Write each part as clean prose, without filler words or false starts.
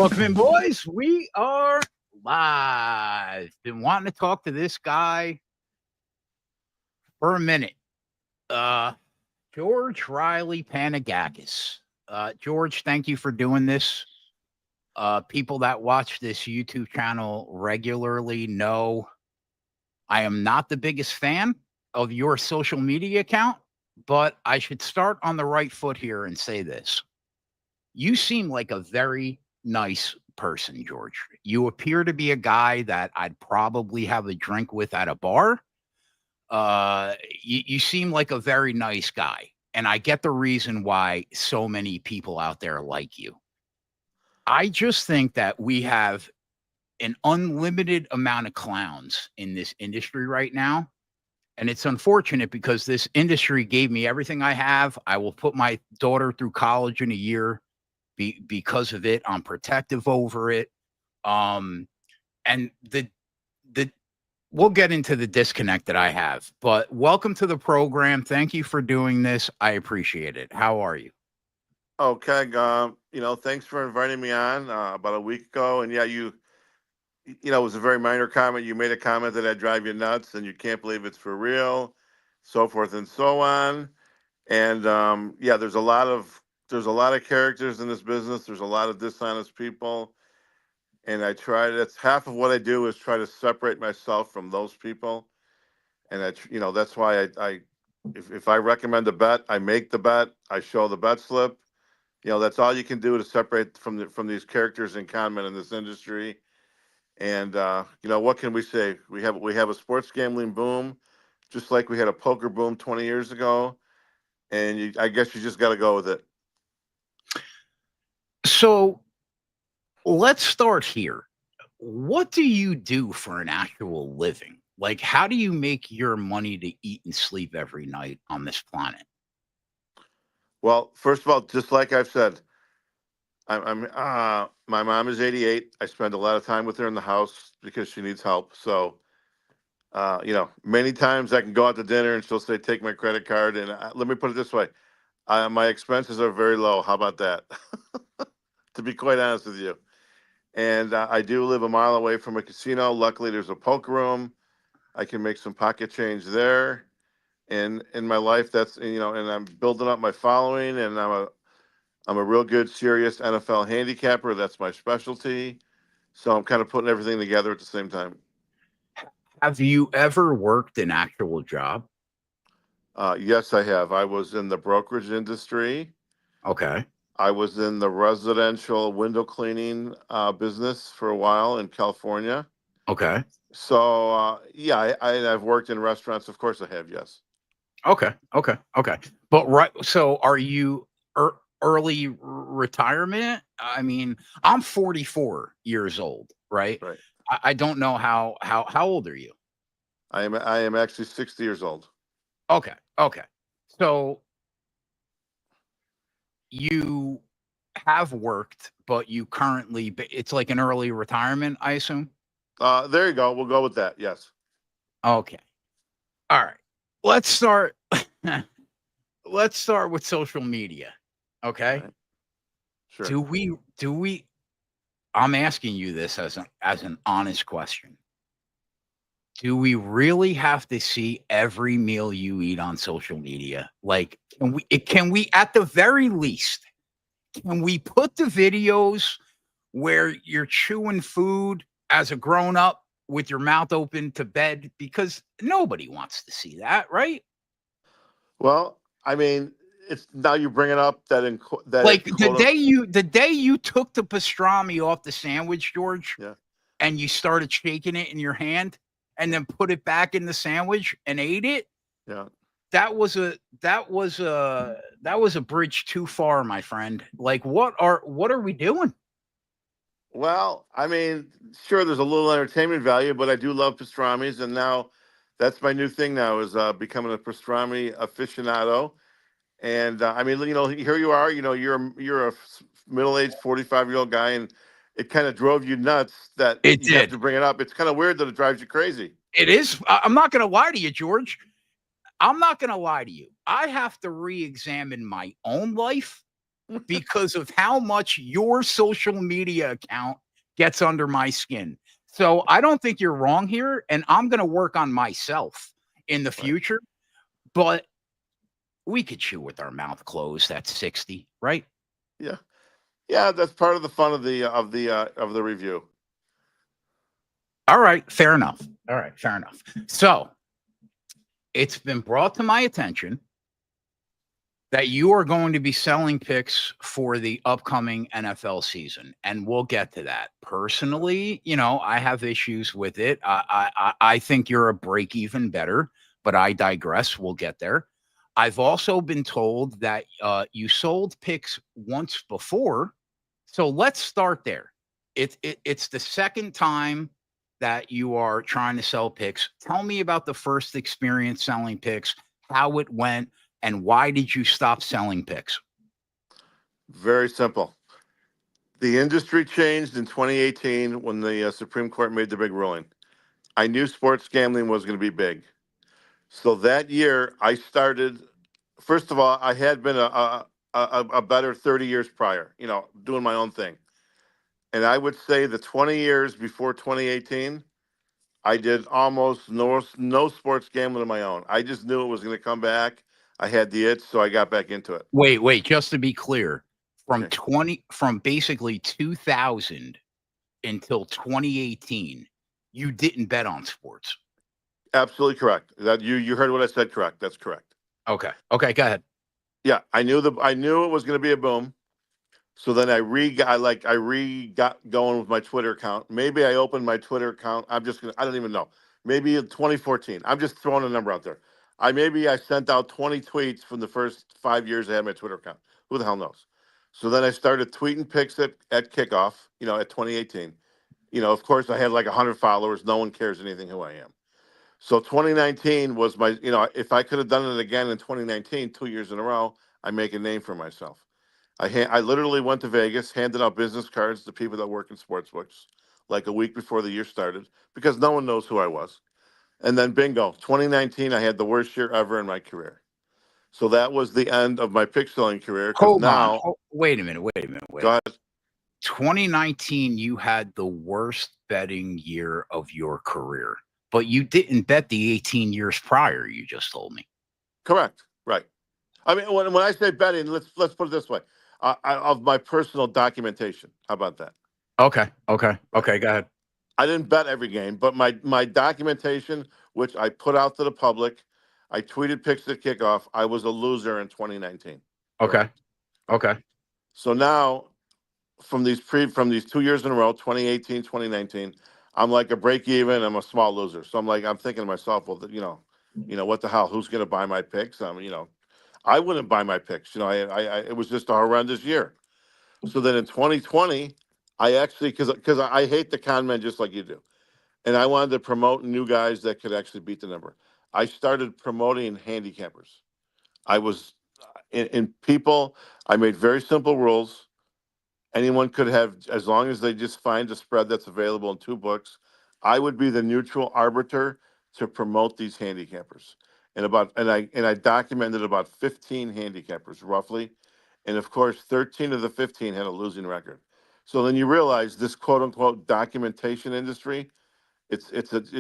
Welcome in, boys. We are live. Been wanting to talk to this guy for a minute. George Riley Pangakis. George, thank you for doing this. People that watch this YouTube channel regularly know I am not the biggest fan of your social media account, but I should start on the right foot here and say this. You seem like a very nice person, George. You appear to be a guy that I'd probably have a drink with at a bar. You seem like a very nice guy, and I get the reason why so many people out there like you. I just think that we have an unlimited amount of clowns in this industry right now. And it's unfortunate because this industry gave me everything I have. I will put my daughter through college in a year because of it. I'm protective over it. And we'll get into the disconnect that I have, but welcome to the program. Thank you for doing this. I appreciate it. How are you? Okay. Thanks for inviting me on about a week ago. And yeah, it was a very minor comment. You made a comment that I drive you nuts and you can't believe it's for real, so forth and so on. And yeah, there's a lot of characters in this business. There's a lot of dishonest people. And that's half of what I do is try to separate myself from those people. And that's why if I recommend a bet, I make the bet, I show the bet slip. That's all you can do to separate from these characters and con men in this industry. And what can we say? We have a sports gambling boom, just like we had a poker boom 20 years ago. And I guess you just got to go with it. So let's start here. What do you do for an actual living? Like, how do you make your money to eat and sleep every night on this planet? Well, first of all, just like I've said, my mom is 88. I spend a lot of time with her in the house because she needs help. So, many times I can go out to dinner and she'll say, "Take my credit card." And let me put it this way: my expenses are very low. How about that? To be quite honest with you. And I do live a mile away from a casino. Luckily, there's a poker room. I can make some pocket change there. And in my life, and I'm building up my following, and I'm a real good, serious NFL handicapper. That's my specialty. So I'm kind of putting everything together at the same time. Have you ever worked an actual job? Yes, I have. I was in the brokerage industry. Okay. I was in the residential window cleaning business for a while in California. Okay. So, yeah, I've worked in restaurants. Of course I have, yes. Okay. But right, so are you early retirement? I mean, I'm 44 years old, right? Right. I don't know how old are you? I am actually 60 years old. Okay. So you have worked, but you currently, it's like an early retirement, I assume? There you go. We'll go with that. Yes. Okay. All right. Let's start. Let's start with social media. Okay. Right. Sure. Do we, I'm asking you this as an honest question. Do we really have to see every meal you eat on social media? Like, can we at the very least, can we put the videos where you're chewing food as a grown up with your mouth open to bed? Because nobody wants to see that, right? Well, I mean, it's now you bring it up that Like the day you took the pastrami off the sandwich, George, yeah, and you started shaking it in your hand and then put it back in the sandwich and ate it. yeah. That was a bridge too far, my friend. Like, what are we doing? Well, I mean, sure, there's a little entertainment value, but I do love pastramis, and now that's my new thing. Now is becoming a pastrami aficionado. And I mean, here you are. You're a middle-aged 45-year-old guy, and it kind of drove you nuts that It you have did. to bring it up. It's kind of weird that it drives you crazy. It is. I'm not going to lie to you, George. I'm not going to lie to you. I have to re-examine my own life because of how much your social media account gets under my skin. So I don't think you're wrong here, and I'm going to work on myself in the Right. future. But we could chew with our mouth closed at 60, right? Yeah. Yeah, that's part of the fun of the review. All right, fair enough. All right, fair enough. So it's been brought to my attention that you are going to be selling picks for the upcoming NFL season, and we'll get to that. Personally, I have issues with it. I think you're a break-even bettor, but I digress. We'll get there. I've also been told that you sold picks once before, so let's start there. It's the second time that you are trying to sell picks. Tell me about the first experience selling picks, how it went, and why did you stop selling picks? Very simple. The industry changed in 2018 when the Supreme Court made the big ruling. I knew sports gambling was going to be big. So that year, I started. First of all, I had been a better 30 years prior, doing my own thing. And I would say the 20 years before 2018, I did almost no sports gambling of my own. I just knew it was going to come back. I had the itch, so I got back into it. Wait, just to be clear, Okay. from basically 2000 until 2018, you didn't bet on sports. Absolutely correct. That you heard what I said. Correct. That's correct. Okay, go ahead. Yeah, I knew it was going to be a boom. So then I got going with my Twitter account. Maybe I opened my Twitter account. I don't even know. Maybe in 2014. I'm just throwing a number out there. I sent out 20 tweets from the first 5 years I had my Twitter account. Who the hell knows? So then I started tweeting pics at kickoff, at 2018. Of course I had like 100 followers. No one cares anything who I am. So 2019 was if I could have done it again in 2019, 2 years in a row, I make a name for myself. I literally went to Vegas, handed out business cards to people that work in sports books, like a week before the year started, because no one knows who I was. And then bingo, 2019, I had the worst year ever in my career. So that was the end of my pick selling career. Because Hold on. now, Wait a minute. go ahead. 2019, you had the worst betting year of your career, but you didn't bet the 18 years prior, you just told me. Correct. Right. I mean, when I say betting, let's put it this way: of my personal documentation. How about that? Okay, Right. go ahead. I didn't bet every game, but my documentation, which I put out to the public, I tweeted picks at kickoff. I was a loser in 2019. Okay, Correct. Right. okay. So now, from these 2 years in a row, 2018, 2019, I'm like a break even. I'm a small loser. So I'm thinking to myself, well, what the hell? Who's going to buy my picks? I wouldn't buy my picks. It was just a horrendous year. So then in 2020, I actually because I hate the con men just like you do, and I wanted to promote new guys that could actually beat the number. I started promoting handicappers. I was in people. I made very simple rules. Anyone could have, as long as they just find a spread that's available in two books. I would be the neutral arbiter to promote these handicappers. And I documented about 15 handicappers roughly, and of course 13 of the 15 had a losing record. So then you realize this quote unquote documentation industry, it's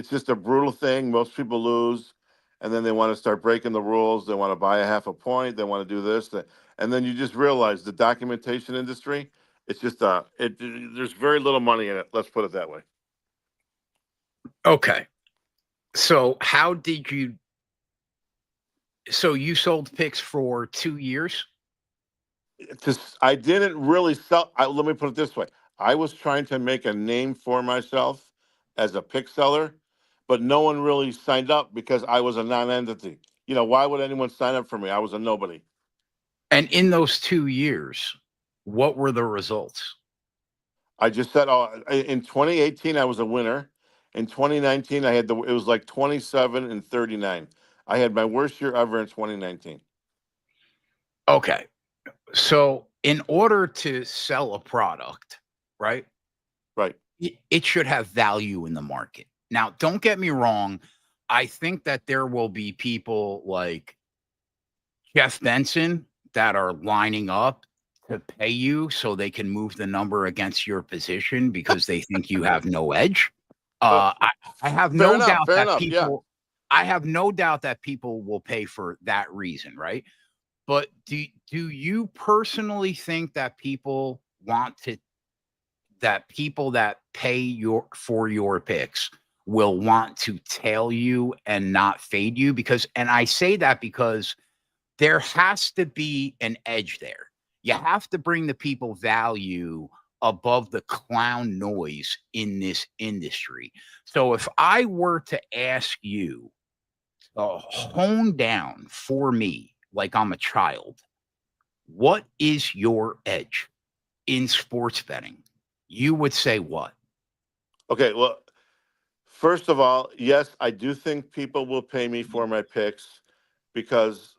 just a brutal thing. Most people lose, and then they want to start breaking the rules. They want to buy a half a point. They want to do this, that, and then you just realize the documentation industry. It's just there's very little money in it. Let's put it that way. Okay. So so you sold picks for 2 years? I didn't really sell. Let me put it this way: I was trying to make a name for myself as a pick seller, but no one really signed up because I was a non-entity. Why would anyone sign up for me? I was a nobody. And in those 2 years, what were the results? I just said, in 2018, I was a winner. In 2019, it was like 27 and 39. I had my worst year ever in 2019. Okay. So in order to sell a product, right? Right. It should have value in the market. Now, don't get me wrong. I think that there will be people like Jeff Benson that are lining up to pay you so they can move the number against your position because they think you have no edge. I have Fair no enough. doubt Fair that enough. Yeah. people, I have no doubt that people will pay for that reason, right? But do you personally think that people want to that people that pay your for your picks will want to tail you and not fade you? Because, and I say that because there has to be an edge there. You have to bring the people value above the clown noise in this industry. So if I were to ask you to hone down for me like I'm a child, what is your edge in sports betting? You would say what? Okay. Well, first of all, yes, I do think people will pay me for my picks because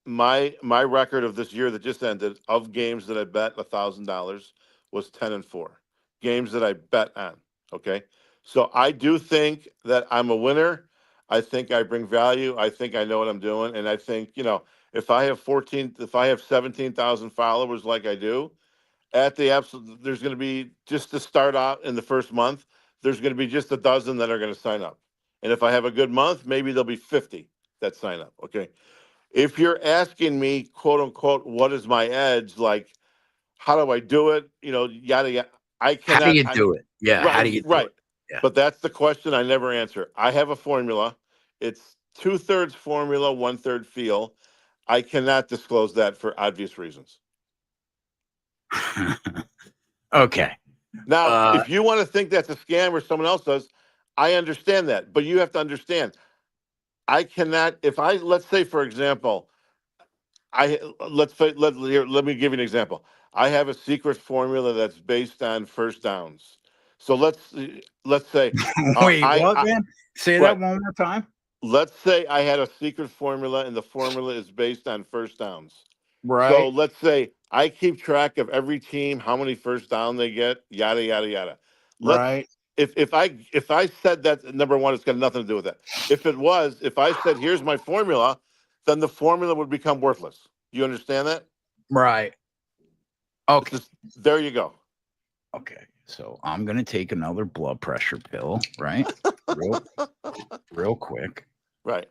my record of this year that just ended of games that I bet $1,000 was 10-4 games that I bet on. Okay, so I do think that I'm a winner. I think I bring value. I think I know what I'm doing, and I think if I have 14, if I have 17,000 followers like I do, at the absolute, there's going to be just to start out in the first month. There's going to be just a dozen that are going to sign up, and if I have a good month, maybe there'll be 50 that sign up. Okay, if you're asking me, quote unquote, what is my edge? Like, how do I do it? Yada yada. I How do cannot. you do it? Yeah, how Right, do you do right. it? Yeah. But that's the question I never answer. I have a formula. It's 2/3 formula, 1/3 feel. I cannot disclose that for obvious reasons. Okay. Now, Uh if you want to think that's a scam or someone else does, I understand that. But you have to understand, I cannot. If I let's say, for example, I let's say let me give you an example. I have a secret formula that's based on first downs. So let's say Wait, I, what, I man? Say that right. one more time. Let's say I had a secret formula and the formula is based on first downs. So Right. let's say I keep track of every team, how many first down they get, yada yada yada. Let's Right. if I said that number one, it's got nothing to do with that. If I said here's my formula, then the formula would become worthless. You understand that? Right. It's Okay. just there you go. Okay. So I'm gonna take another blood pressure pill, right? Real real quick. Right.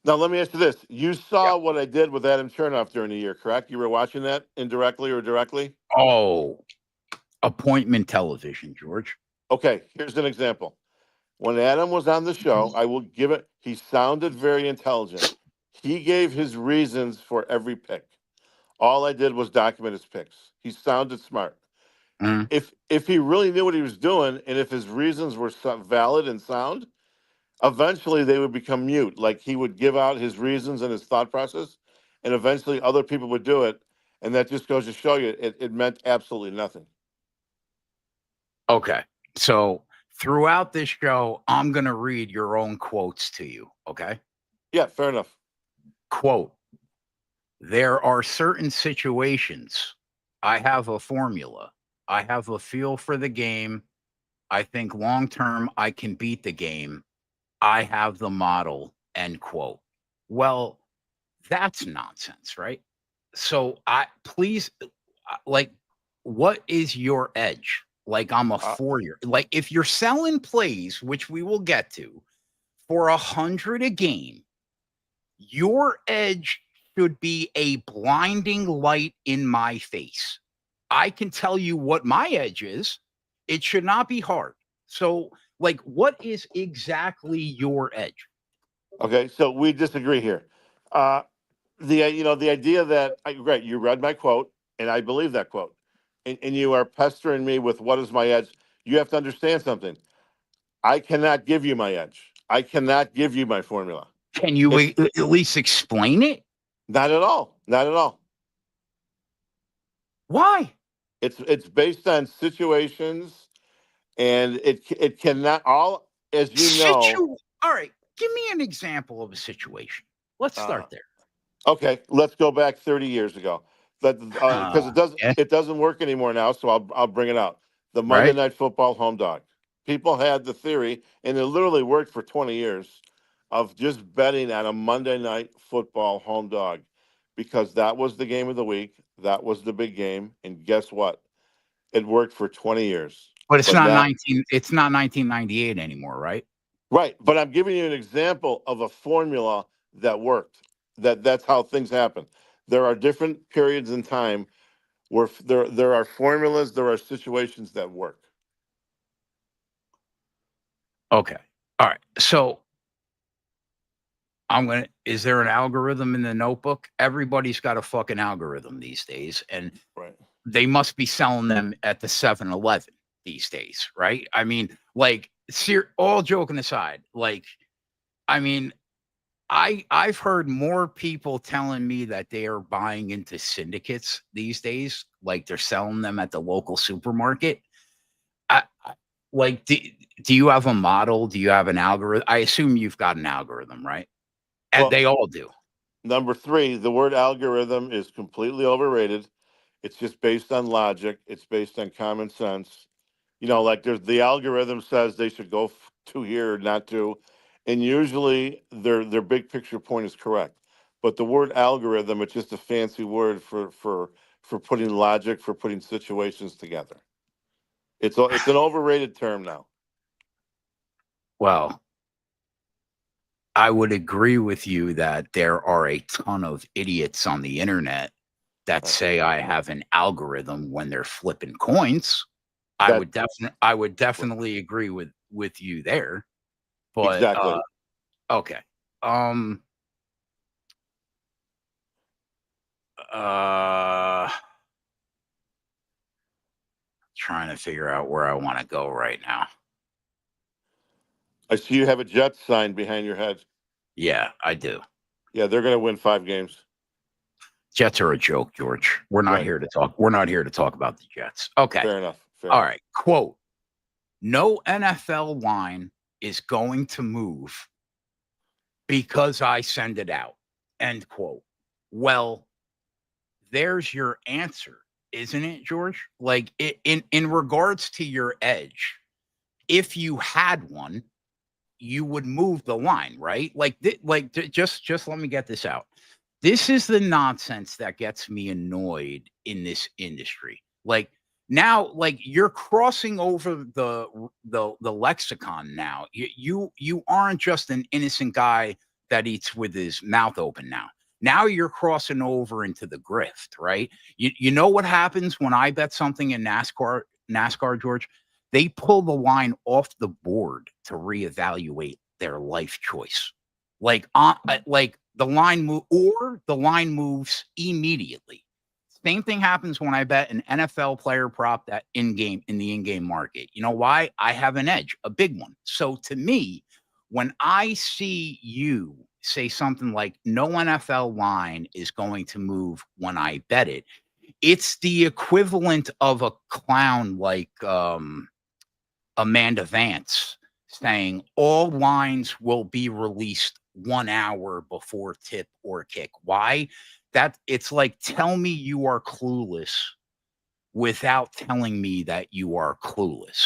Now let me ask you this. You Yeah. saw what I did with Adam Chernoff during the year, correct? You were watching that indirectly or directly? Oh, appointment television, George. Okay, here's an example. When Adam was on the show, I will give it, he sounded very intelligent. He gave his reasons for every pick. All I did was document his picks. He sounded smart. Mm, If he really knew what he was doing and if his reasons were valid and sound, eventually they would become mute. Like he would give out his reasons and his thought process, and eventually other people would do it. And that just goes to show you it meant absolutely nothing. okay. So throughout this show, I'm gonna read your own quotes to you. Okay. Yeah, fair enough. Quote: There are certain situations. I have a formula. I have a feel for the game. I think long term I can beat the game. I have the model. End quote. Well, that's nonsense, right? So I please like what is your edge? Like I'm a Uh, 4 year. Like if you're selling plays, which we will get to, for 100 a game, your edge should be a blinding light in my face. I can tell you what my edge is. It should not be hard. So, like, what is exactly your edge? okay, so we disagree here. Uh, the idea that right, you read my quote, and I believe that quote, and you are pestering me with what is my edge. You have to understand something. I cannot give you my edge. I cannot give you my formula. Can you It's at least explain it? not at all. Not at all. Why? It's based on situations, and it cannot all as you know. All right. Give me an example of a situation. Let's Uh, start there. okay, let's go back 30 years ago. That because Yeah, it doesn't work anymore now. So I'll bring it out. The Monday right. Night Football home dog. People had the theory, and it literally worked for 20 years, of just betting on a Monday Night Football home dog. because that was the game of the week. That was the big game. And guess what? It worked for 20 years. But it's But not now, 1998 anymore, right? right. But I'm giving you an example of a formula that worked. That's how things happen. There are different periods in time where there are formulas, there are situations that work. Okay. All right. So is there an algorithm in the notebook? Everybody's got a fucking algorithm these days, and Right. they must be selling them at the 7-Eleven these days, right? I mean, like, all joking aside, like, I mean, I've heard more people telling me that they are buying into syndicates these days, like they're selling them at the local supermarket. Like, do you have a model? Do you have an algorithm? I assume you've got an algorithm, right? And Well, they all do. number three, the word algorithm is completely overrated. It's just based on logic. It's based on common sense. Like the algorithm says they should go to here, not to, and usually their big picture point is correct. But the word algorithm, it's just a fancy word for putting logic, for putting situations together. It's an overrated term now. Well, I would agree with you that there are a ton of idiots on the internet that Right. say I have an algorithm when they're flipping coins. That I would definitely agree with you there. But exactly. okay. Um uh Trying to figure out where I want to go right now. I see you have a Jets sign behind your head. Yeah, I do. Yeah, they're going to win 5 games. Jets are a joke, George. We're not Right. here to talk. We're not here to talk about the Jets. Okay. Fair enough. Fair All enough. right. Quote: no NFL line is going to move because I send it out. End quote. Well, there's your answer, isn't it, George? Like, in regards to your edge, if you had one, you would move the line, right? Just let me get this out. This is the nonsense that gets me annoyed in this industry. Like, now, like, you're crossing over the lexicon now. You aren't just an innocent guy that eats with his mouth open now. Now you're crossing over into the grift, right? You know what happens when I bet something in NASCAR, George? They pull the line off the board to reevaluate their life choice. Like the line moves immediately. Same thing happens when I bet an NFL player prop that in the in-game market. You know why? I have an edge, a big one. So to me, when I see you say something like no NFL line is going to move when I bet it, it's the equivalent of a clown like Amanda Vance saying all lines will be released 1 hour before tip or kick. Why? That it's like, tell me you are clueless without telling me that you are clueless.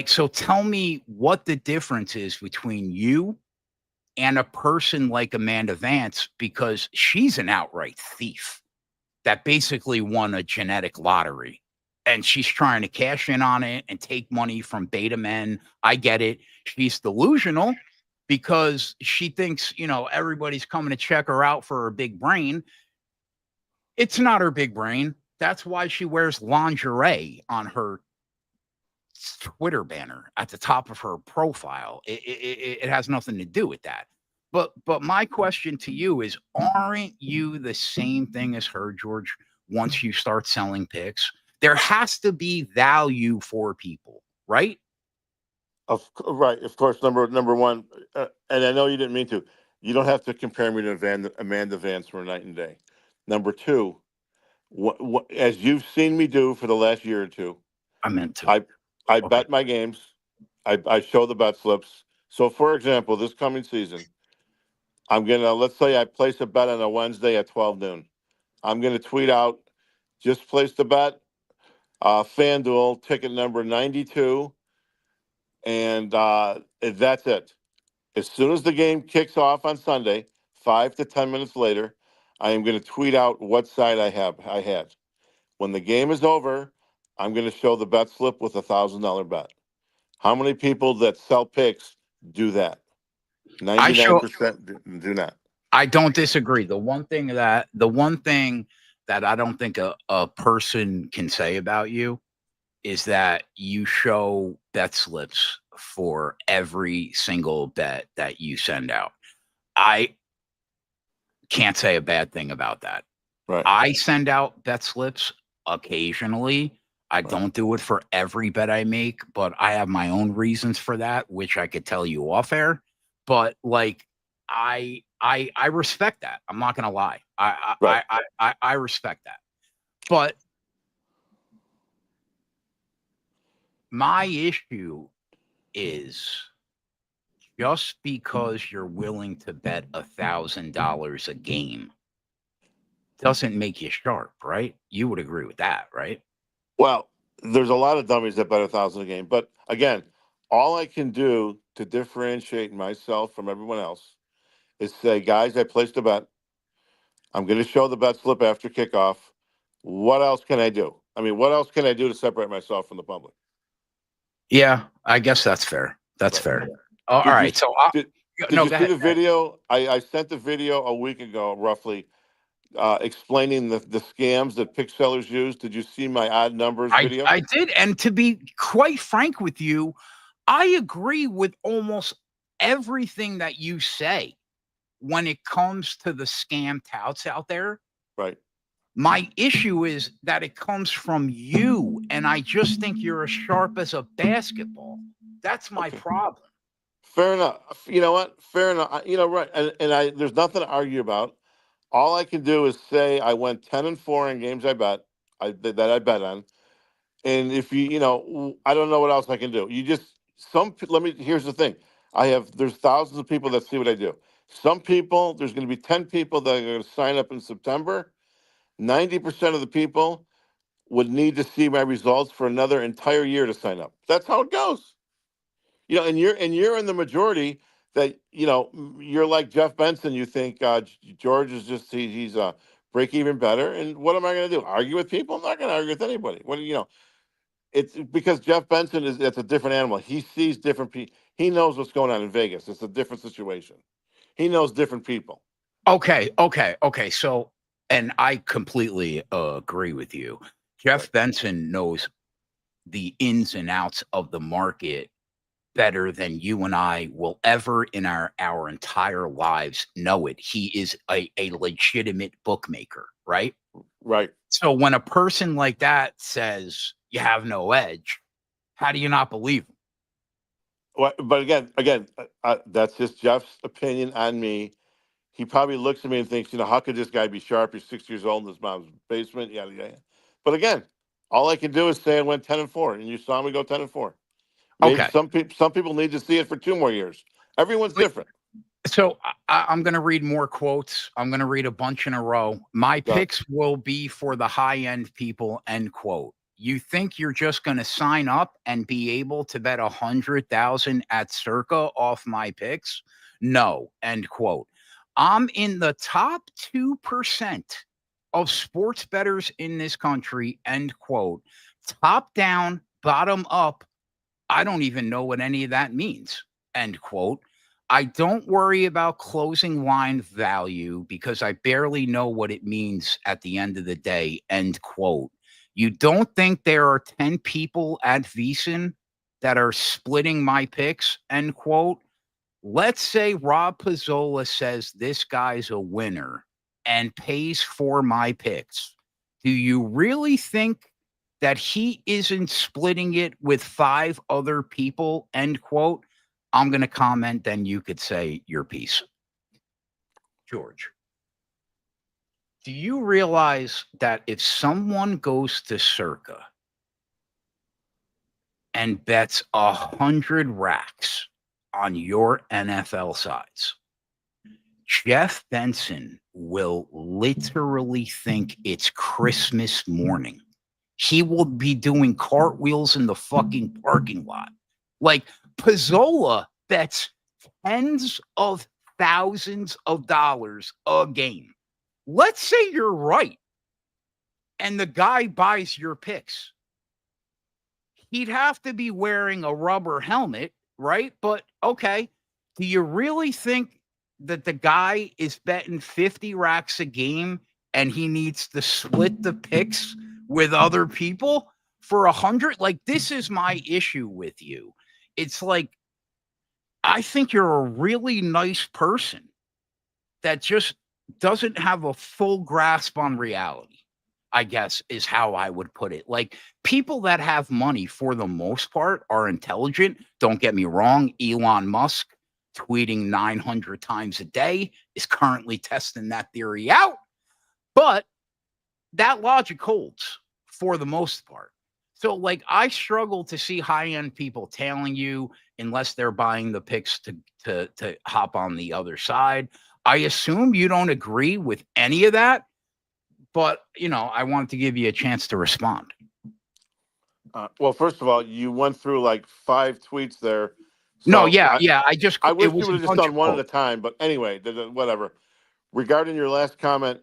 So tell me what the difference is between you and a person like Amanda Vance, because she's an outright thief that basically won a genetic lottery and she's trying to cash in on it and take money from beta men. I get it. She's delusional because she thinks, everybody's coming to check her out for her big brain. It's not her big brain. That's why she wears lingerie on her Twitter banner at the top of her profile. It has nothing to do with that. But my question to you is, aren't you the same thing as her, George? Once you start selling picks, there has to be value for people, right? Right. Of course. Number one, and I know you didn't mean to. You don't have to compare me to Amanda Vance for night and day. Number two, as you've seen me do for the last year or two, I meant to. I Okay. bet my games. I show the bet slips. So, for example, this coming season, let's say I place a bet on a Wednesday at 12 noon. I'm gonna tweet out, just place the bet, FanDuel ticket number 92, and that's it. As soon as the game kicks off on Sunday, 5 to 10 minutes later, I am going to tweet out what side I had. When the game is over, I'm going to show the bet slip with $1,000 bet. How many people that sell picks do that? 99% do not. I don't disagree. The one thing that I don't think a person can say about you is that you show bet slips for every single bet that you send out. I can't say a bad thing about that. Right. I send out bet slips occasionally. I don't do it for every bet I make, but I have my own reasons for that, which I could tell you off air. But like, I respect that. I'm not gonna lie. I respect that. But my issue is just because you're willing to bet $1,000 a game doesn't make you sharp, right? You would agree with that, right? Well, there's a lot of dummies that bet 1,000 a game, but again, all I can do to differentiate myself from everyone else is say, guys, I placed a bet. I'm going to show the bet slip after kickoff. What else can I do? I mean, what else can I do to separate myself from the public? Yeah, I guess that's fair. That's fair. All right. So did you see the video? I sent the video a week ago, roughly, explaining the scams that pick sellers use. Did you see my odd numbers video? I did. And to be quite frank with you, I agree with almost everything that you say when it comes to the scam touts out there. Right. My issue is that it comes from you, and I just think you're as sharp as a basketball. That's my problem. Fair enough. You know what? Fair enough. You know, right. And there's nothing to argue about. All I can do is say I went 10-4 in games I bet on. And if you know, I don't know what else I can do. Here's the thing. There's thousands of people that see what I do. Some people, there's going to be 10 people that are going to sign up in September. 90% of the people would need to see my results for another entire year to sign up. That's how it goes. You know, and you're in the majority that, you know, you're like Jeff Benson. You think George is just he's a break even better. And what am I going to do? Argue with people? I'm not going to argue with anybody. It's because Jeff Benson that's a different animal. He sees different people. He knows what's going on in Vegas. It's a different situation. He knows different people. Okay. So, and I completely agree with you. Jeff Benson knows the ins and outs of the market better than you and I will ever in our entire lives know it. He is a legitimate bookmaker, right? Right. So when a person like that says you have no edge, how do you not believe him? Well, but again, that's just Jeff's opinion on me. He probably looks at me and thinks, you know, how could this guy be sharp? He's 6 years old in his mom's basement. Yeah. But again, all I can do is say I went 10-4, and you saw me go 10-4. Maybe some people need to see it for 2 more years. Everyone's different. So I'm going to read more quotes. I'm going to read a bunch in a row. My picks will be for the high end people, end quote. You think you're just going to sign up and be able to bet 100,000 at Circa off my picks? No, end quote. I'm in the top 2% of sports bettors in this country, end quote. Top down, bottom up. I don't even know what any of that means, end quote. I don't worry about closing line value because I barely know what it means at the end of the day, end quote. You don't think there are 10 people at VSiN that are splitting my picks, end quote. Let's say Rob Pizzola says this guy's a winner and pays for my picks. Do you really think that he isn't splitting it with 5 other people, end quote? I'm going to comment, then you could say your piece. George, do you realize that if someone goes to Circa and bets 100 racks on your NFL sides, Jeff Benson will literally think it's Christmas morning. He will be doing cartwheels in the fucking parking lot. Like, Pizzola bets tens of thousands of dollars a game. Let's say you're right and the guy buys your picks. He'd have to be wearing a rubber helmet, right? But okay, do you really think that the guy is betting 50 racks a game and he needs to split the picks with other people for 100? Like, this is my issue with you. It's like, I think you're a really nice person that just doesn't have a full grasp on reality, I guess, is how I would put it. Like, people that have money for the most part are intelligent. Don't get me wrong. Elon Musk, tweeting 900 times a day, is currently testing that theory out. But that logic holds for the most part. So, like, I struggle to see high-end people tailing you unless they're buying the picks to hop on the other side. I assume you don't agree with any of that, but I wanted to give you a chance to respond. Well, first of all, you went through like 5 tweets there. No, So yeah, I, yeah. I It wish you was would a have just bunch done of one at a quotes. time. But anyway, whatever. Regarding your last comment,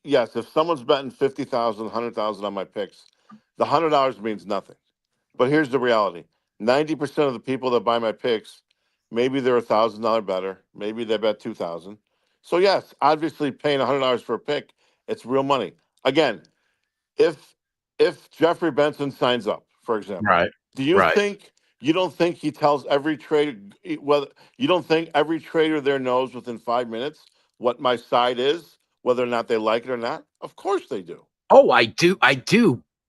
yes, if someone's betting 50,000, 100,000 on my picks, the $100 means nothing. But here's the reality: 90% of the people that buy my picks, maybe they're $1,000 better, maybe they bet 2,000. So yes, obviously paying $100 for a pick, it's real money. Again, if Jeffrey Benson signs up, for example, Right, do you right. think you don't think he tells every trader? Well, you don't think every trader there knows within 5 minutes what my side is, whether or not they like it or not? Of course they do. Oh, I do.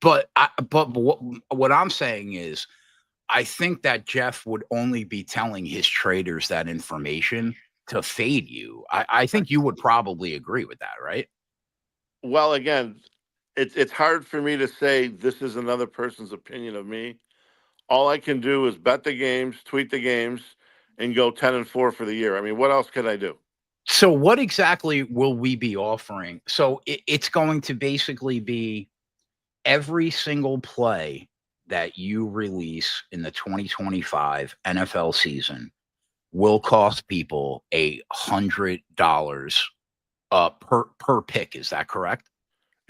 But what I'm saying is, I think that Jeff would only be telling his traders that information to fade you. I think you would probably agree with that, right? Well, again, it's hard for me to say this is another person's opinion of me. All I can do is bet the games, tweet the games, and go 10-4 for the year. I mean, what else could I do? So what exactly will we be offering? So it's going to basically be every single play that you release in the 2025 NFL season will cost people $100 per pick. Is that correct?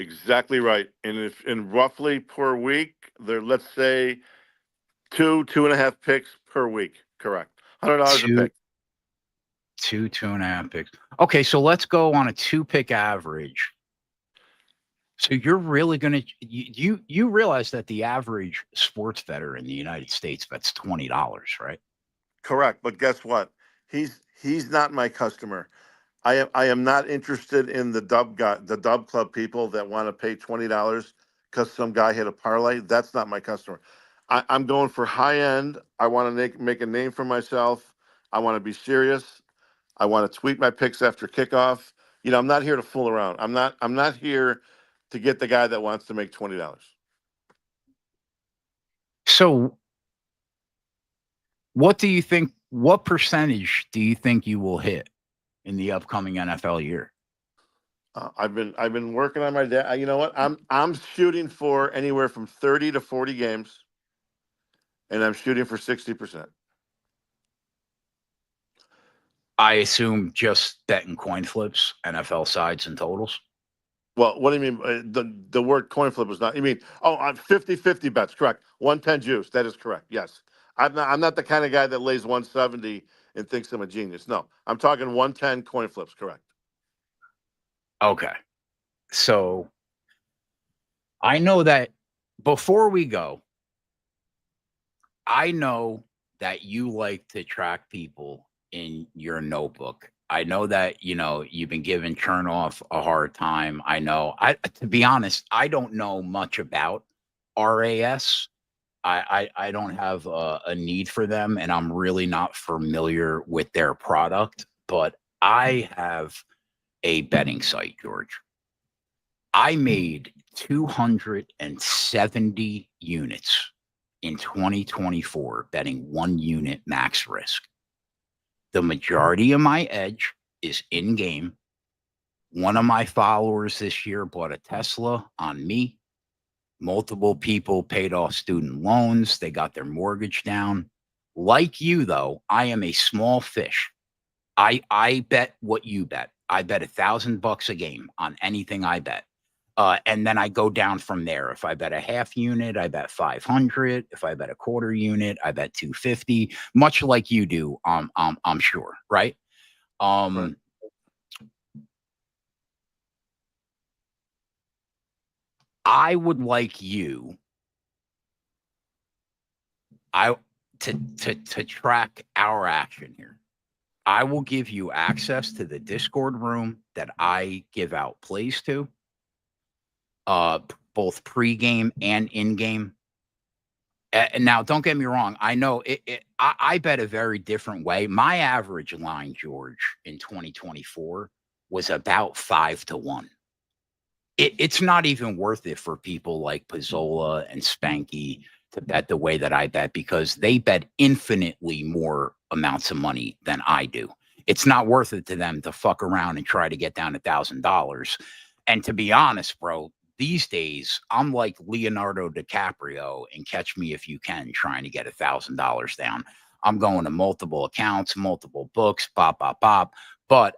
Exactly right. And if in roughly per week, let's say 2.5 picks per week. Correct. $100 a Two, pick. 2.5 picks. Okay, so let's go on a 2-pick average. So you're really gonna you realize that the average sports bettor in the United States bets $20, right? Correct. But guess what? He's not my customer. I am not interested in the dub club people that want to pay $20 because some guy hit a parlay. That's not my customer. I'm going for high end. I want to make a name for myself. I want to be serious. I want to tweet my picks after kickoff. I'm not here to fool around. I'm not here to get the guy that wants to make $20. So what percentage do you think you will hit in the upcoming NFL year? I've been working on my day. You know what? I'm shooting for anywhere from 30 to 40 games, and I'm shooting for 60%. I assume just betting coin flips, NFL sides and totals. Well, what do you mean? The word coin flip was not. You mean, I'm 50-50 bets? Correct. 110 juice. That is correct. Yes. I'm not the kind of guy that lays 170 and thinks I'm a genius. No, I'm talking 110 coin flips. Correct. Okay. So I know that before we go, I know that you like to track people in your notebook. I know that, you've been giving Chernoff a hard time. I know. To be honest, I don't know much about RAS. I don't have a need for them, and I'm really not familiar with their product. But I have a betting site, George. I made 270 units in 2024 betting 1 unit max risk. The majority of my edge is in game. One of my followers this year bought a Tesla on me. Multiple people paid off student loans. They got their mortgage down. Like you, though, I am a small fish. I bet what you bet. I bet $1,000 a game on anything I bet. And then I go down from there. If I bet a half unit, I bet 500. If I bet a quarter unit, I bet 250, much like you do. I'm sure. Right. Right. I would like you to track our action here. I will give you access to the Discord room that I give out plays to, both pregame and in-game. And now, don't get me wrong. I know I bet a very different way. My average line, George, in 2024 was about 5-1. It's not even worth it for people like Pizzola and Spanky to bet the way that I bet, because they bet infinitely more amounts of money than I do. It's not worth it to them to fuck around and try to get down $1,000. And to be honest, bro, these days I'm like Leonardo DiCaprio in Catch Me If You Can, trying to get $1,000 down. I'm going to multiple accounts, multiple books, bop, bop, bop. But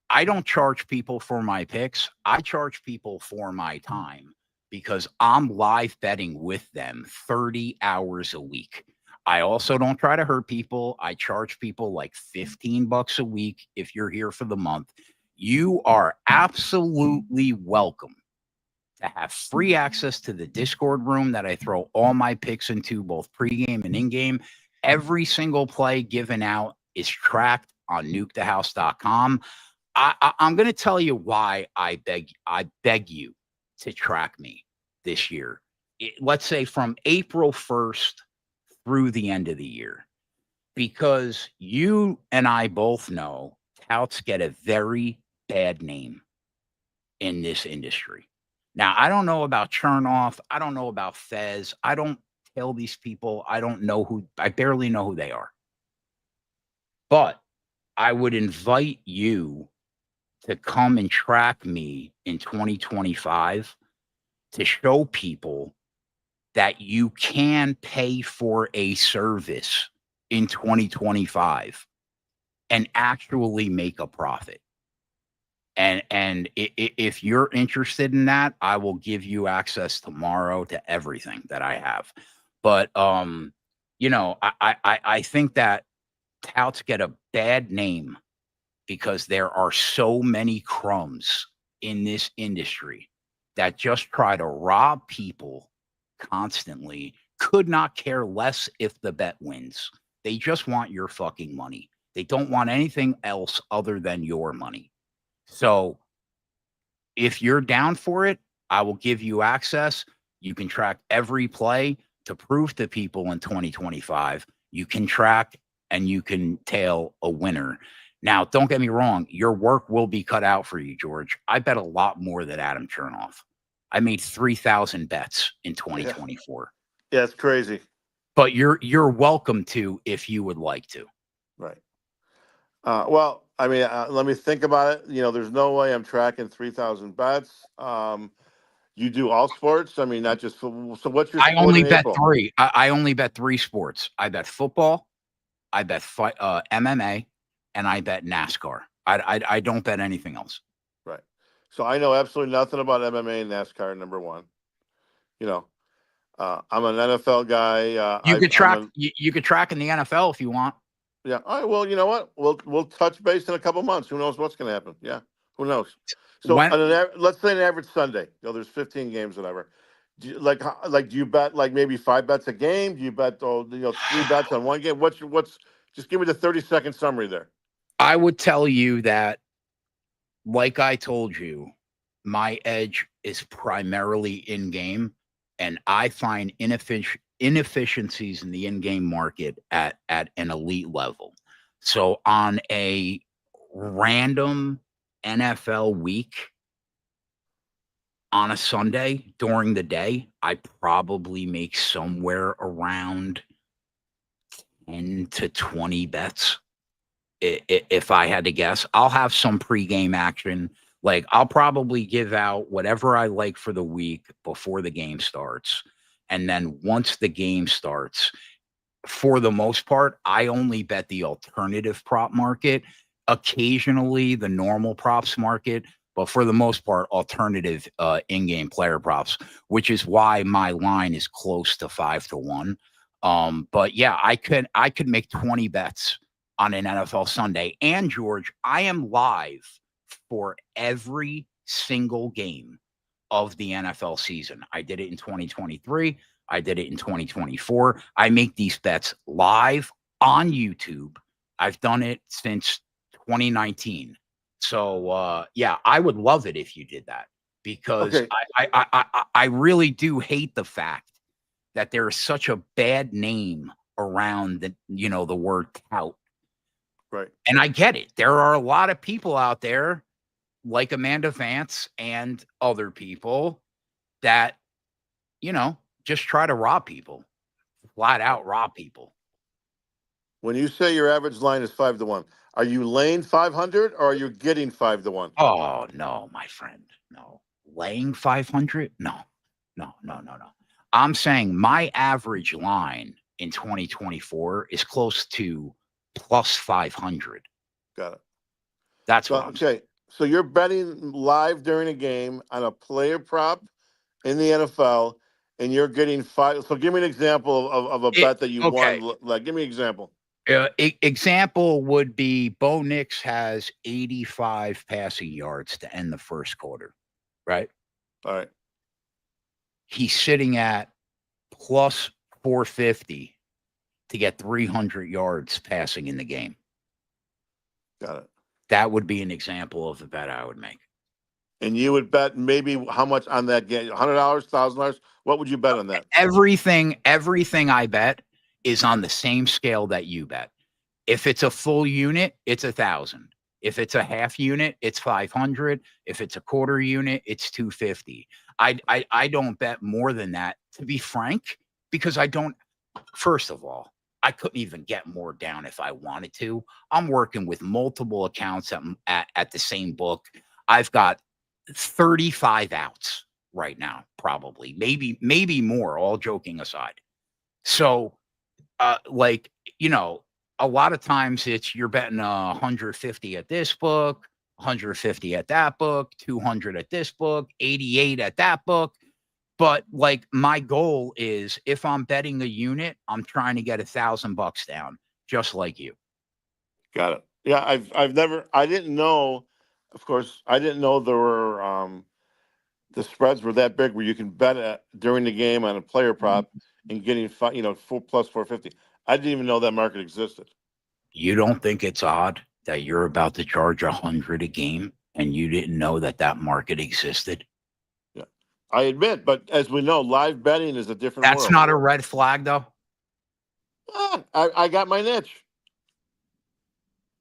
I don't charge people for my picks. I charge people for my time, because I'm live betting with them 30 hours a week. I also don't try to hurt people. I charge people like $15 a week if you're here for the month. You are absolutely welcome to have free access to the Discord room that I throw all my picks into, both pregame and in-game. Every single play given out is tracked on nukethehouse.com. I'm going to tell you why I beg you to track me this year. Let's say from April 1st through the end of the year, because you and I both know touts get a very bad name in this industry. Now, I don't know about Chernoff. I don't know about Fez. I don't tell these people. I barely know who they are. But I would invite you to come and track me in 2025 to show people that you can pay for a service in 2025 and actually make a profit. And if you're interested in that, I will give you access tomorrow to everything that I have. But I think that touts get a bad name because there are so many crumbs in this industry that just try to rob people constantly, could not care less if the bet wins. They just want your fucking money. They don't want anything else other than your money. So if you're down for it, I will give you access. You can track every play to prove to people in 2025. You can track and you can tail a winner. Now, don't get me wrong. Your work will be cut out for you, George. I bet a lot more than Adam Chernoff. I made 3,000 bets in 2024. Yeah, it's crazy. But you're welcome to if you would like to. Right. Well, I mean, let me think about it. There's no way I'm tracking 3,000 bets. You do all sports? I mean, not just football. So what's your sport I only in bet April? three. I only bet three sports. I bet football, I bet MMA, and I bet NASCAR. I don't bet anything else. Right. So I know absolutely nothing about MMA and NASCAR, number one. I'm an NFL guy. You could track. You could track in the NFL if you want. Yeah. All right. Well, you know what? We'll touch base in a couple months. Who knows what's going to happen? Yeah. Who knows? So let's say an average Sunday. There's 15 games, whatever. Do you bet like maybe 5 bets a game? Do you bet 3 bets on one game? What's just give me the 30-second summary there. I would tell you that, like I told you, my edge is primarily in game, and I find inefficiencies in the in-game market at an elite level. So on a random NFL week on a Sunday during the day, I probably make somewhere around 10 to 20 bets. If I had to guess, I'll have some pregame action. Like, I'll probably give out whatever I like for the week before the game starts. And then once the game starts, for the most part, I only bet the alternative prop market. occasionally the normal props market, but for the most part, alternative in-game player props, which is why my line is close to 5-1. But yeah, I could make 20 bets on an NFL Sunday. And George, I am live for every single game of the NFL season. I did it in 2023. I did it in 2024. I make these bets live on YouTube. I've done it since 2019. So yeah, I would love it if you did that, because Okay. I really do hate the fact that there is such a bad name around the word tout. Right. And I get it. There are a lot of people out there like Amanda Vance and other people that, just try to rob people, flat out rob people. When you say your average line is 5-1, are you laying 500 or are you getting 5-1? Oh, no, my friend. No. Laying 500? No. No, no, no, no. I'm saying my average line in 2024 is close to plus 500. Got it. That's So, what I'm saying. okay. So you're betting live during a game on a player prop in the NFL, and you're getting five. So give me an example of a bet that you Okay. won. Like, give me an example. Example would be Bo Nix has 85 passing yards to end the first quarter, right? All right. He's sitting at plus 450 to get 300 yards passing in the game. Got it. That would be an example of the bet I would make. And you would bet maybe how much on that game? $100, $1,000? What would you bet on that? Everything I bet is on the same scale that you bet. If it's a full unit, it's 1,000. If it's a half unit, it's 500. If it's a quarter unit, it's 250. I don't bet more than that, to be frank, because I don't. First of all, I couldn't even get more down if I wanted to. I'm working with multiple accounts at the same book. I've got 35 outs right now, probably, maybe more, all joking aside. So, like, a lot of times you're betting 150 at this book, 150 at that book, 200 at this book, 88 at that book. But like, my goal is, if I'm betting a unit, I'm trying to get $1,000 down, just like you. Got it. Yeah, I didn't know. Of course, I didn't know there were the spreads were that big where you can bet during the game on a player prop and getting 4 plus 450. I didn't even know that market existed. You don't think it's odd that you're about to charge 100 a game and you didn't know that market existed? Yeah, I admit, but as we know, live betting is a different That's world. not a red flag, though. I got my niche.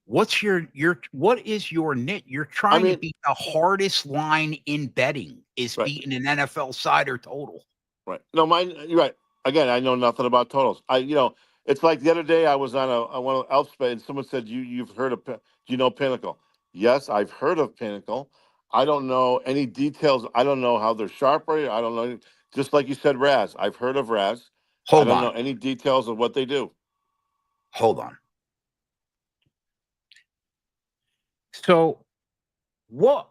What is your niche? You're trying to beat the hardest line in betting is Right. beating an NFL side or total. Right. No, you're right. Again, I know nothing about totals. It's like the other day I was on one of Elfspa and someone said, you've heard of, do you know Pinnacle? Yes, I've heard of Pinnacle. I don't know any details. I don't know how they're sharper. I don't know. Just like you said, Raz. I've heard of Raz. I don't know any details of what they do. Hold on. So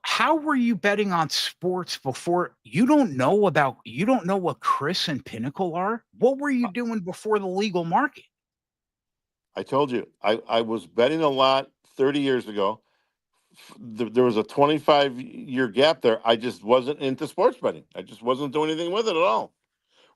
how were you betting on sports before? You don't know what Chris and Pinnacle are? What were you doing before the legal market? I told you, I was betting a lot 30 years ago. There was a 25-year gap there. I just wasn't into sports betting. I just wasn't doing anything with it at all.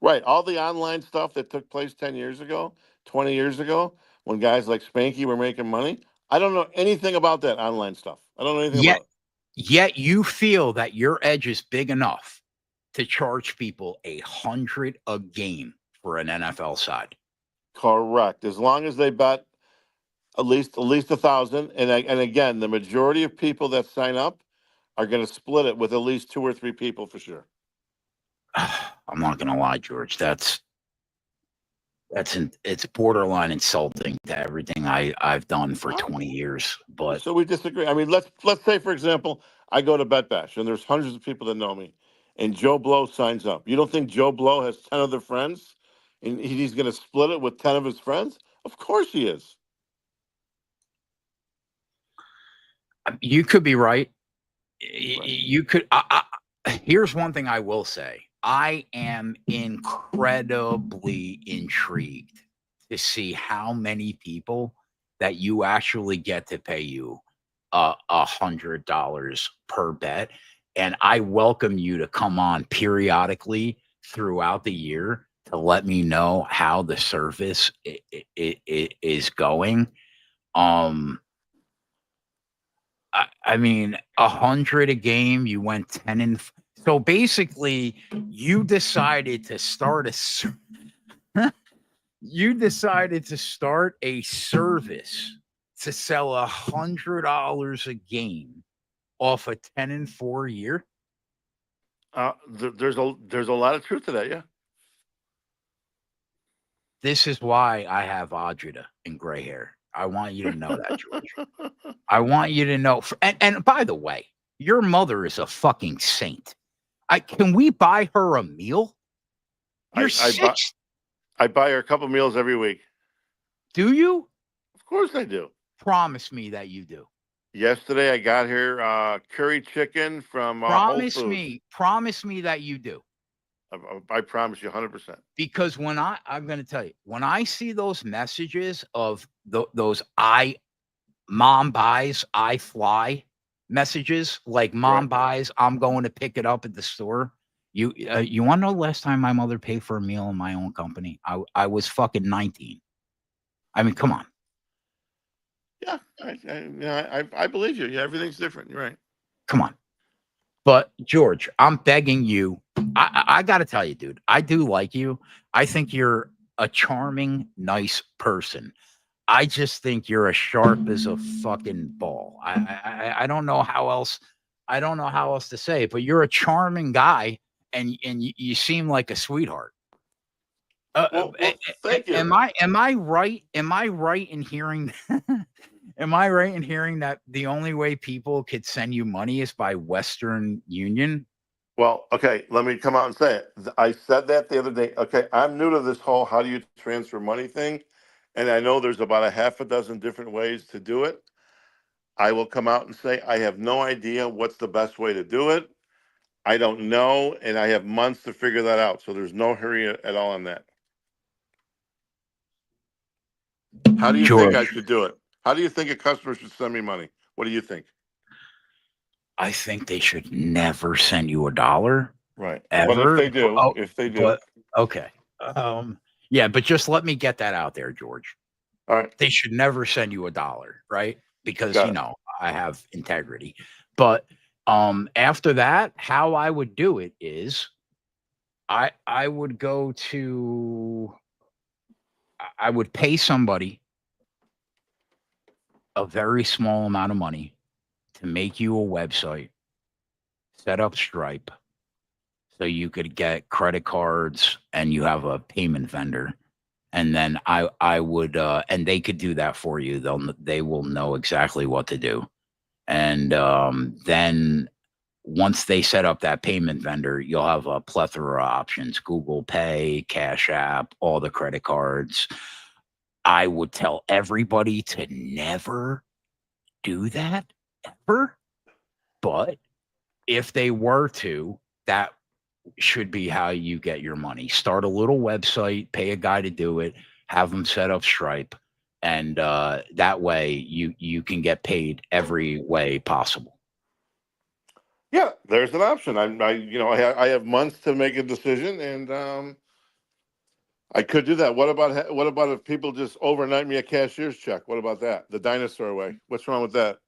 Right. All the online stuff that took place 10 years ago, 20 years ago, when guys like Spanky were making money. I don't know anything about that online stuff. I don't know anything about it. Yet you feel that your edge is big enough to charge people 100 a game for an NFL side. Correct. As long as they bet at least 1,000. And again, the majority of people that sign up are going to split it with at least 2 or 3 people for sure. I'm not going to lie, George. It's borderline insulting to everything I've done for 20 years. But so we disagree. I mean, let's say, for example, I go to Bet Bash and there's hundreds of people that know me, and Joe Blow signs up. You don't think Joe Blow has 10 other friends, and he's going to split it with 10 of his friends? Of course he is. You could be right. Right. You could. Here's one thing I will say. I am incredibly intrigued to see how many people that you actually get to pay you $100 per bet. And I welcome you to come on periodically throughout the year to let me know how the service is going. I mean, 100 a game. You went 10 and so basically, you decided to start you decided to start a service to sell $100 a game off a 10-4 year. There's a lot of truth to that. Yeah. This is why I have agita and gray hair. I want you to know that, George. I want you to know. And by the way, your mother is a fucking saint. Can we buy her a meal? You're six. I buy her a couple meals every week. Do you? Of course I do. Promise me that you do. Yesterday I got here curry chicken from Whole Foods. Promise me that you do. I promise you 100%. Because when I'm going to tell you, when I see those messages of those mom buys, I fly messages, like mom buys, I'm going to pick it up at the store. You want to know the last time my mother paid for a meal in my own company? I was fucking 19. I mean, come on. Yeah, I believe you. Yeah, everything's different. You're right. Come on. But George, I'm begging you. I got to tell you, dude, I do like you. I think you're a charming, nice person. I just think you're as sharp as a fucking ball. I don't know how else. I don't know how else to say it, but you're a charming guy, and you seem like a sweetheart. Well, thank you. Am I right? Am I right in hearing? Am I right in hearing that the only way people could send you money is by Western Union? Well, okay, let me come out and say it. I said that the other day. Okay, I'm new to this whole how do you transfer money thing, and I know there's about a half a dozen different ways to do it. I will come out and say I have no idea what's the best way to do it. I don't know, and I have months to figure that out. So there's no hurry at all on that. How do you think I should do it? How do you think a customer should send me money? What do you think? I think they should never send you $1. Right. Ever. But if they do. But, okay. Yeah, but just let me get that out there, George. All right. They should never send you $1, right? Because I have integrity. But after that, how I would do it is I would go to I would pay somebody a very small amount of money to make you a website, set up Stripe, so you could get credit cards and you have a payment vendor. And then I would and they could do that for you. They will know exactly what to do. And then once they set up that payment vendor, you'll have a plethora of options: Google Pay, Cash App, all the credit cards. I would tell everybody to never do that ever. But if they were to, that should be how you get your money. Start a little website, pay a guy to do it, have them set up Stripe, and that way you can get paid every way possible. Yeah, there's an option. I have months to make a decision, and I could do that. What about if people just overnight me a cashier's check? What about that? The dinosaur way. What's wrong with that?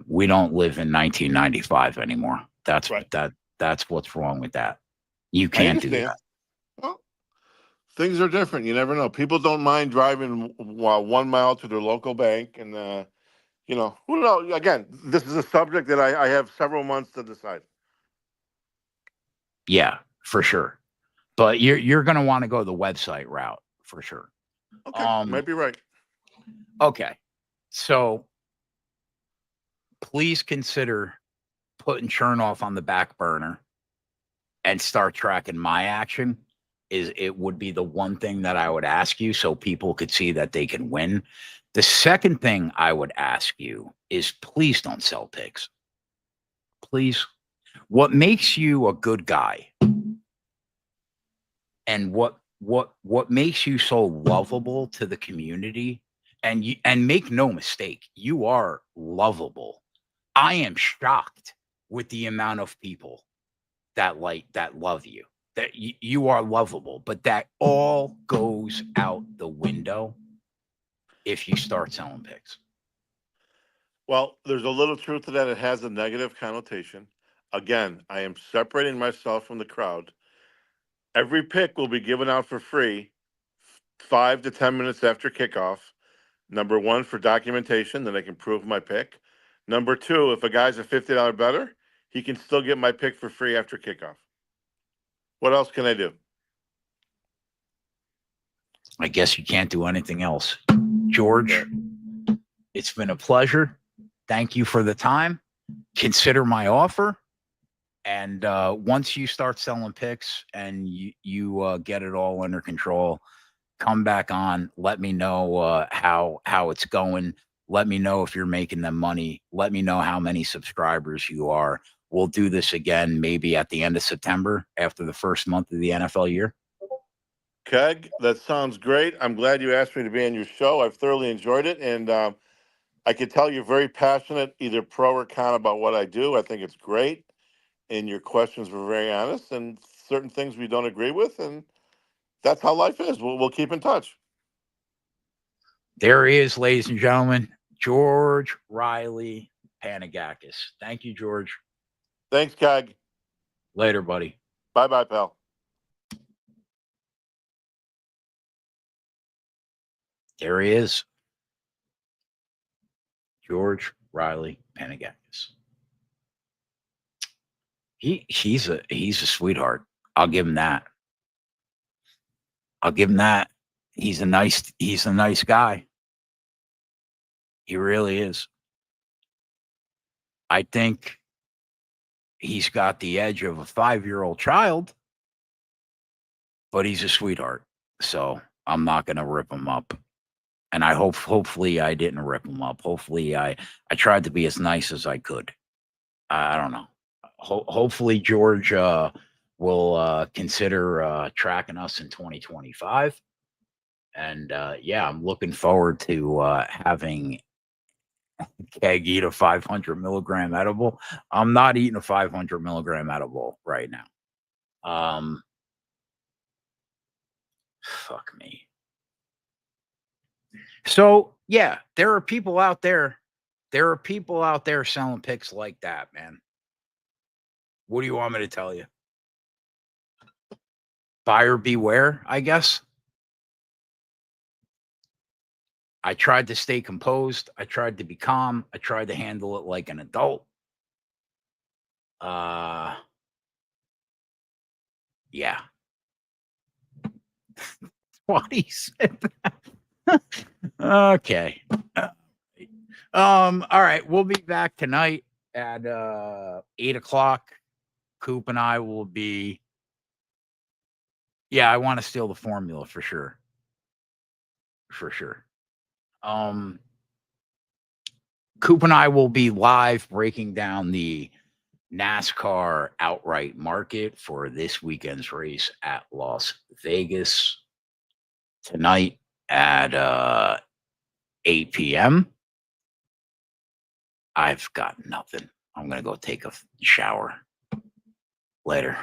We don't live in 1995 anymore. That's right. That's what's wrong with that. You can't do that. Well, things are different. You never know. People don't mind driving 1 mile to their local bank, and who knows? Again, this is a subject that I have several months to decide. Yeah, for sure. But you're going to want to go the website route for sure. Okay, might be right. Okay, so please consider putting Chernoff on the back burner and start tracking my action. it would be the one thing that I would ask you so people could see that they can win. The second thing I would ask you is please don't sell picks. Please. What makes you a good guy and what makes you so lovable to the community, and make no mistake, you are lovable. I am shocked with the amount of people that love you, that you are lovable, but that all goes out the window if you start selling picks. Well, there's a little truth to that. It has a negative connotation. Again, I am separating myself from the crowd. Every pick will be given out for free 5 to 10 minutes after kickoff. Number one, for documentation, that I can prove my pick. Number two, if a guy's a $50 bettor, he can still get my pick for free after kickoff. What else can I do? I guess you can't do anything else. George, it's been a pleasure. Thank you for the time. Consider my offer. And once you start selling picks and you get it all under control, come back on. Let me know how it's going. Let me know if you're making them money. Let me know how many subscribers you are. We'll do this again maybe at the end of September after the first month of the NFL year. Keg, that sounds great. I'm glad you asked me to be on your show. I've thoroughly enjoyed it. And I can tell you're very passionate, either pro or con, about what I do. I think it's great. And your questions were very honest, and certain things we don't agree with. And that's how life is. We'll keep in touch. There he is, ladies and gentlemen, George Riley Pangakis. Thank you, George. Thanks, Keg. Later, buddy. Bye-bye, pal. There he is, George Riley Pangakis. He's a sweetheart. I'll give him that. He's a nice guy. He really is. I think he's got the edge of a 5-year-old child, but he's a sweetheart. So I'm not going to rip him up. And I hopefully I didn't rip him up. Hopefully I tried to be as nice as I could. I don't know. Hopefully George will consider tracking us in 2025. And yeah, I'm looking forward to having Keg eat a 500 milligram edible. I'm not eating a 500 milligram edible right now. Fuck me. So yeah, there are people out there. There are people out there selling picks like that, man. What do you want me to tell you? Buyer beware, I guess. I tried to stay composed. I tried to be calm. I tried to handle it like an adult. Yeah. Why he said that? Okay. All right. We'll be back tonight at 8:00. Coop and I will be. Yeah, I want to steal the formula for sure. For sure. Coop and I will be live breaking down the NASCAR outright market for this weekend's race at Las Vegas tonight at 8 p.m. I've got nothing. I'm going to go take a shower later.